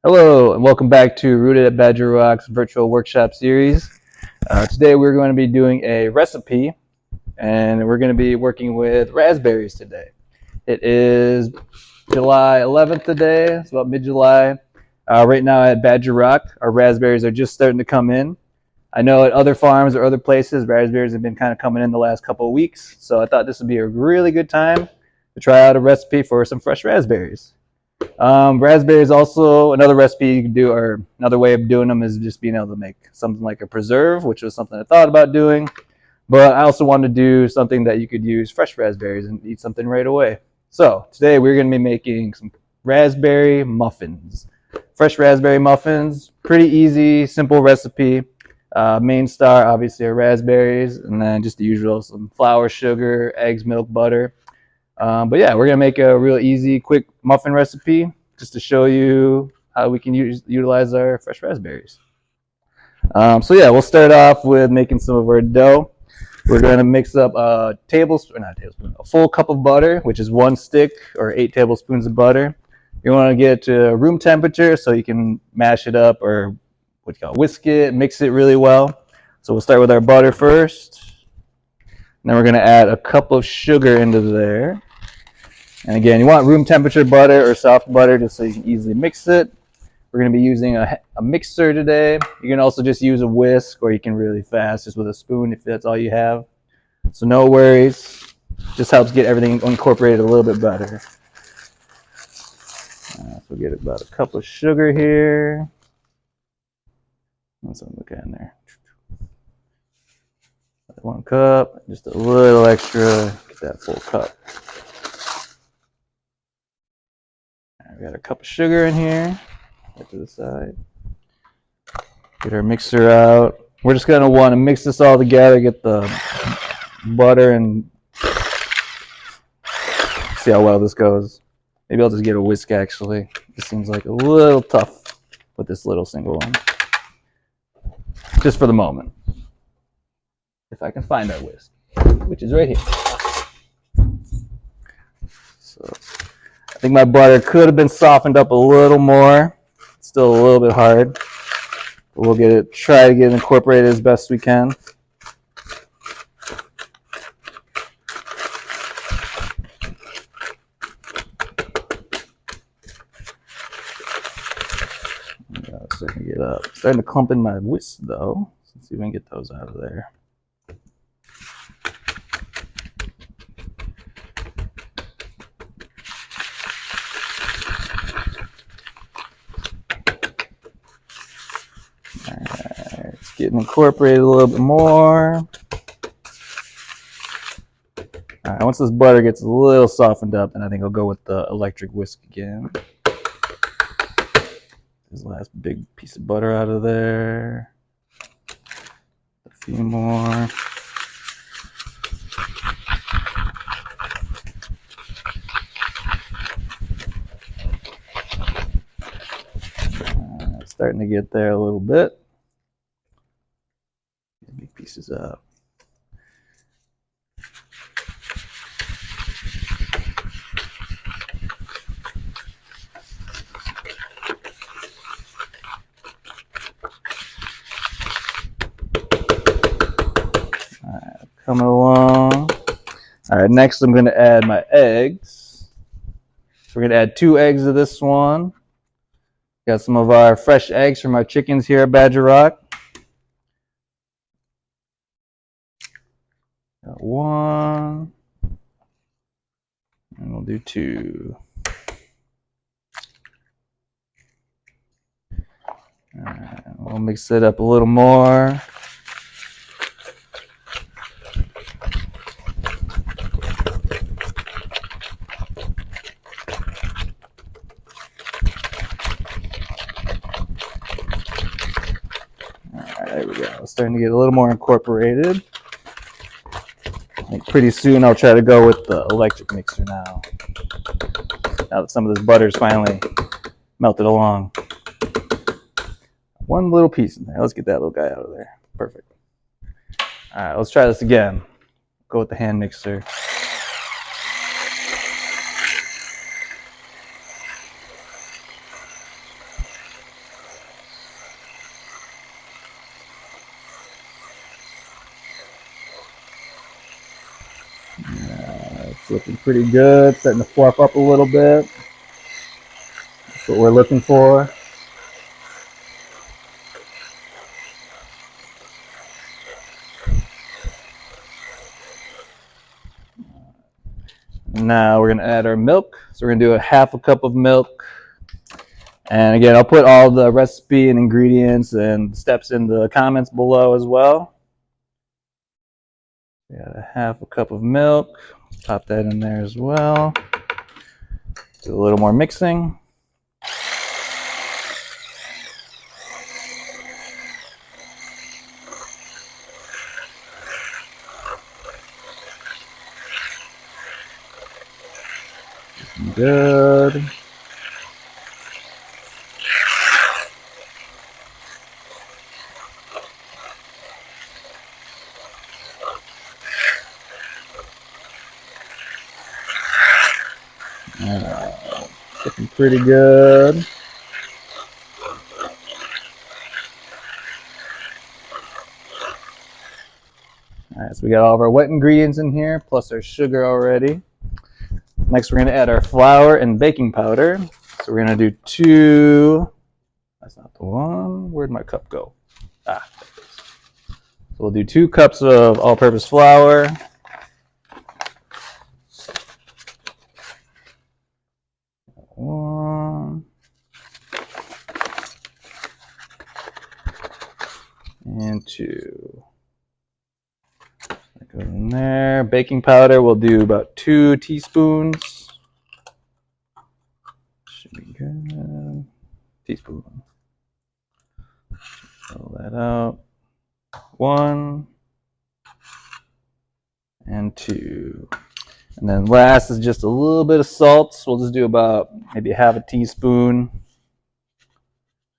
Hello, and welcome back to Rooted at Badger Rock's virtual workshop series. Today we're going to be doing a recipe, and we're going to be working with raspberries today. It is July 11th today. It's about mid-July. Right now at Badger Rock, our raspberries are just starting to come in. I know at other farms or other places, raspberries have been kind of coming in the last couple of weeks, so I thought this would be a really good time to try out a recipe for some fresh raspberries. Raspberries also another recipe you can do, or another way of doing them is just being able to make something like a preserve, which was something I thought about doing. But I also wanted to do something that you could use fresh raspberries and eat something right away. So today we're going to be making some raspberry muffins. Fresh raspberry muffins, pretty easy, simple recipe. Main star obviously are raspberries, and then just the usual: some flour, sugar, eggs, milk, butter. But yeah, we're gonna make a real easy, quick muffin recipe just to show you how we can utilize our fresh raspberries. So yeah, we'll start off with making some of our dough. We're gonna mix up a full cup of butter, which is 1 stick or 8 tablespoons of butter. You want to get it to room temperature so you can mash it up, or what you call whisk it, mix it really well. So we'll start with our butter first. Then we're gonna add a cup of sugar into there. And again, you want room temperature butter or soft butter just so you can easily mix it. We're going to be using a mixer today. You can also just use a whisk, or you can really fast just with a spoon if that's all you have. So no worries. Just helps get everything incorporated a little bit better. So we'll get about a cup of sugar here. Let's look at in there. 1 cup, just a little extra, get that full cup. We got a cup of sugar in here. To the side. Get our mixer out. We're just going to want to mix this all together, get the butter, and see how well this goes. Maybe I'll just get a whisk actually. This seems like a little tough with this little single one. Just for the moment. If I can find that whisk, which is right here. So I think my butter could have been softened up a little more. It's still a little bit hard. But we'll try to get it incorporated as best we can. Starting to clump in my whisk though. Let's see if we can get those out of there. Alright, it's getting incorporated a little bit more. Alright, once this butter gets a little softened up, then I think I'll go with the electric whisk again. This last big piece of butter out of there. A few more. Starting to get there a little bit. Big pieces up. Coming along. All right, next I'm going to add my eggs. So we're going to add 2 eggs to this one. Got some of our fresh eggs from our chickens here at Badger Rock. Got 1. And we'll do 2. All right, we'll mix it up a little more. There we go. It's starting to get a little more incorporated. I think pretty soon I'll try to go with the electric mixer now. Now that some of this butter's finally melted along. 1 little piece in there. Let's get that little guy out of there. Perfect. All right, let's try this again. Go with the hand mixer. looking pretty good, starting to fluff up a little bit. That's what we're looking for. Now we're going to add our milk. So we're going to do a half a cup of milk. And again, I'll put all the recipe and ingredients and steps in the comments below as well. We got a half a cup of milk. Pop that in there as well. Do a little more mixing. Good. Looking pretty good. All right, so we got all of our wet ingredients in here, plus our sugar already. Next, we're going to add our flour and baking powder. So we're going to do 2. That's not the one. Where'd my cup go? Ah, there it is. So we'll do 2 cups of all-purpose flour. One. And 2. That goes in there. Baking powder, we'll do about 2 teaspoons. Should be good. Teaspoon. Roll that out. 1 and 2. And then last is just a little bit of salt. So we'll just do about maybe half a teaspoon.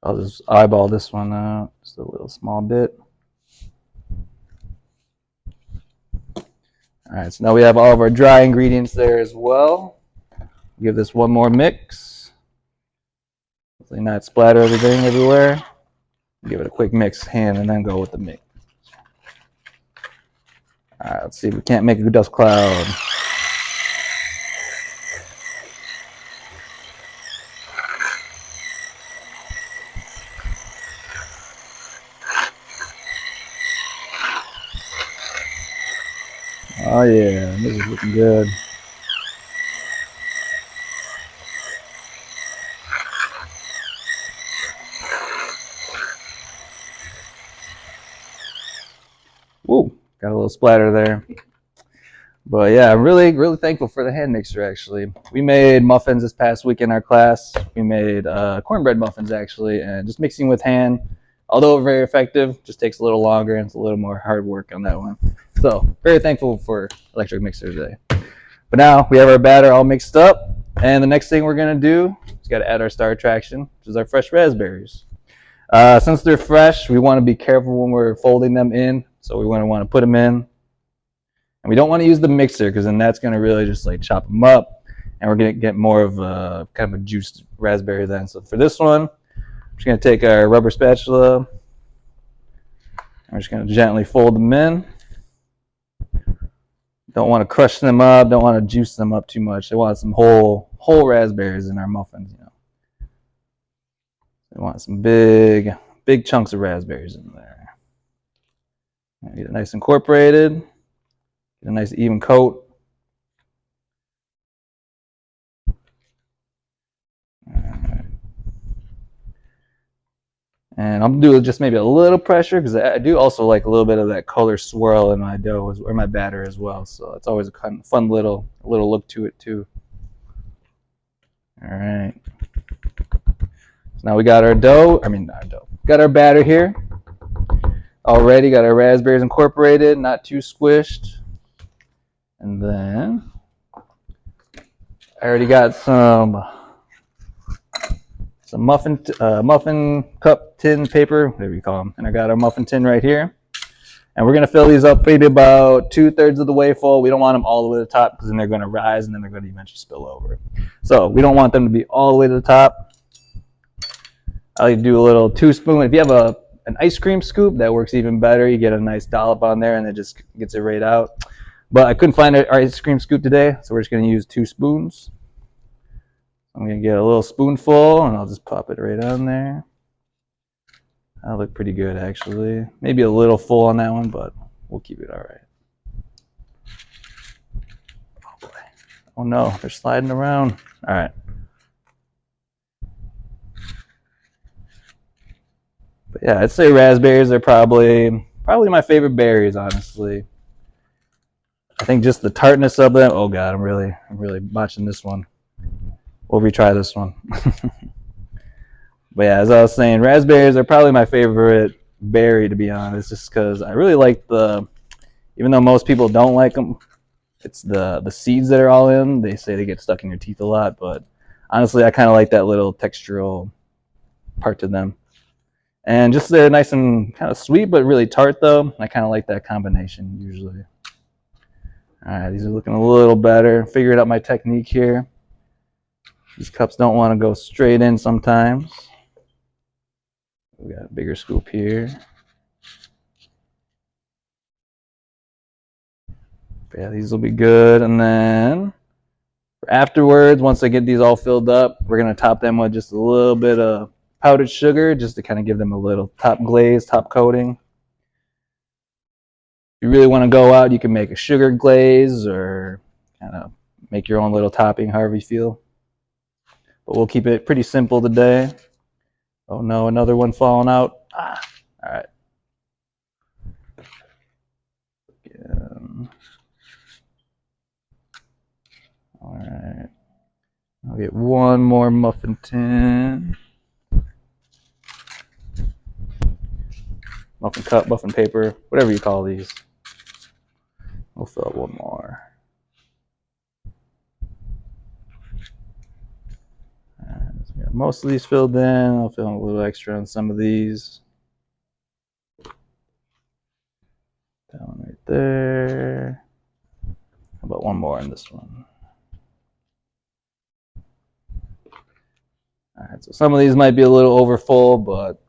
I'll just eyeball this one out, just a little small bit. All right, so now we have all of our dry ingredients there as well. Give this one more mix. Hopefully not splatter everything everywhere. Give it a quick mix hand and then go with the mix. All right, let's see if we can't make a dust cloud. Oh yeah, this is looking good. Woo, got a little splatter there. But yeah, I'm really thankful for the hand mixer actually. We made muffins this past week in our class. We made cornbread muffins actually, and just mixing with hand, although very effective, just takes a little longer and it's a little more hard work on that one. So very thankful for electric mixer today. But now we have our batter all mixed up, and the next thing we're gonna do is got to add our star attraction, which is our fresh raspberries. Since they're fresh, we want to be careful when we're folding them in. So we want to put them in, and we don't want to use the mixer because then that's going to really just like chop them up, and we're going to get more of a kind of a juiced raspberry then. So for this one, I'm just going to take our rubber spatula, and we're just going to gently fold them in. Don't want to crush them up. Don't want to juice them up too much. They want some whole raspberries in our muffins. You know, they want some big chunks of raspberries in there. Get it nice incorporated. Get a nice even coat. Alright. And I'm doing just maybe a little pressure because I do also like a little bit of that color swirl in my dough or my batter as well. So it's always a kind of fun little look to it too. All right. So now we got our got our batter here. Already got our raspberries incorporated, not too squished. And then I already got some muffin cup tin paper, whatever you call them. And I got our muffin tin right here. And we're going to fill these up maybe about 2/3 of the way full. We don't want them all the way to the top because then they're going to rise and then they're going to eventually spill over. So we don't want them to be all the way to the top. I like to do a little 2-spoon. If you have an ice cream scoop, that works even better. You get a nice dollop on there and it just gets it right out. But I couldn't find our ice cream scoop today, so we're just going to use 2 spoons. I'm going to get a little spoonful, and I'll just pop it right on there. That'll look pretty good, actually. Maybe a little full on that one, but we'll keep it all right. Oh, boy. Oh, no, they're sliding around. All right. But yeah, I'd say raspberries are probably my favorite berries, honestly. I think just the tartness of them. Oh god, I'm really botching this one. We'll retry this one. But yeah, as I was saying, raspberries are probably my favorite berry, to be honest, just because I really like even though most people don't like them, it's the seeds that are all in. They say they get stuck in your teeth a lot, but honestly, I kind of like that little textural part to them. And just they're nice and kind of sweet, but really tart, though. I kind of like that combination usually. All right, these are looking a little better. Figured out my technique here. These cups don't want to go straight in sometimes. We got a bigger scoop here. But yeah, these will be good. And then afterwards, once I get these all filled up, we're going to top them with just a little bit of powdered sugar just to kind of give them a little top glaze, top coating. If you really want to go out, you can make a sugar glaze or kind of make your own little topping, however you feel. But we'll keep it pretty simple today. Oh no, another one falling out. All right. All right. I'll get one more muffin tin. Muffin cup, muffin paper, whatever you call these. We'll fill up one more. So we got most of these filled in. I'll fill in a little extra on some of these. That one right there. How about one more in this one? All right, so some of these might be a little over full, but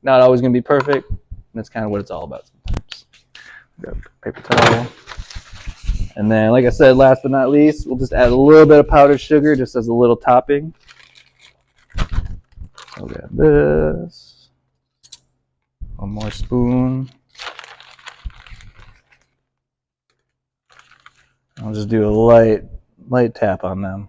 not always going to be perfect. And that's kind of what it's all about sometimes. Grab a paper towel. And then, like I said, last but not least, we'll just add a little bit of powdered sugar just as a little topping. I'll grab this. One more spoon. I'll just do a light tap on them.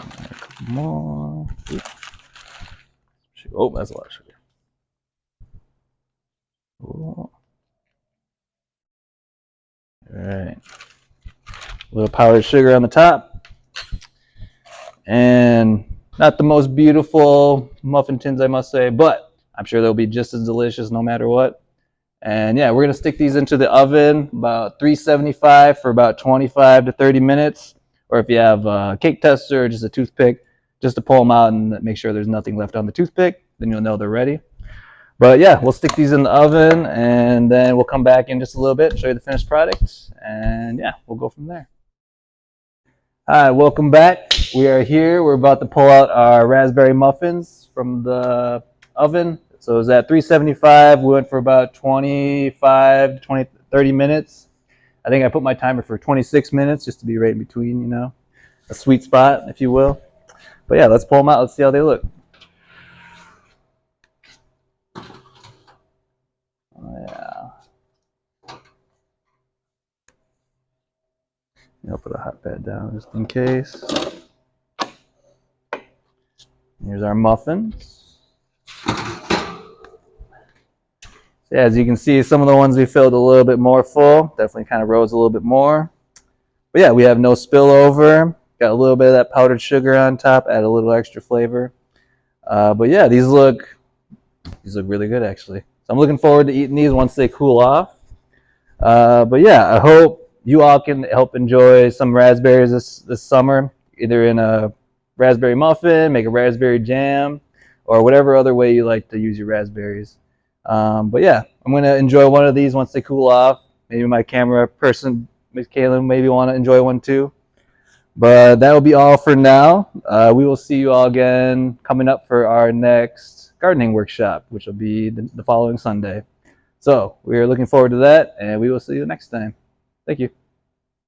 A couple more. Oh, that's a lot of sugar. Cool. All right. A little powdered sugar on the top. And not the most beautiful muffin tins, I must say, but I'm sure they'll be just as delicious no matter what. And yeah, we're going to stick these into the oven about 375 for about 25 to 30 minutes. Or if you have a cake tester or just a toothpick, just to pull them out and make sure there's nothing left on the toothpick, then you'll know they're ready. But yeah, we'll stick these in the oven and then we'll come back in just a little bit, show you the finished product, and yeah, we'll go from there. Hi, welcome back. We are here. We're about to pull out our raspberry muffins from the oven. So it was at 375. We went for about 25 to 30 minutes. I think I put my timer for 26 minutes just to be right in between, a sweet spot, if you will. But yeah, let's pull them out. Let's see how they look. Oh, yeah. I'll put a hot pad down just in case. Here's our muffins. So yeah, as you can see, some of the ones we filled a little bit more full. Definitely kind of rose a little bit more. But yeah, we have no spillover. Got a little bit of that powdered sugar on top, add a little extra flavor. But yeah, these look really good actually. So I'm looking forward to eating these once they cool off. But yeah, I hope you all can help enjoy some raspberries this summer, either in a raspberry muffin, make a raspberry jam, or whatever other way you like to use your raspberries. But yeah, I'm going to enjoy one of these once they cool off. Maybe my camera person, Miss Kaylin, maybe want to enjoy one too. But that will be all for now. We will see you all again coming up for our next gardening workshop, which will be the following Sunday. So we are looking forward to that, and we will see you next time. Thank you.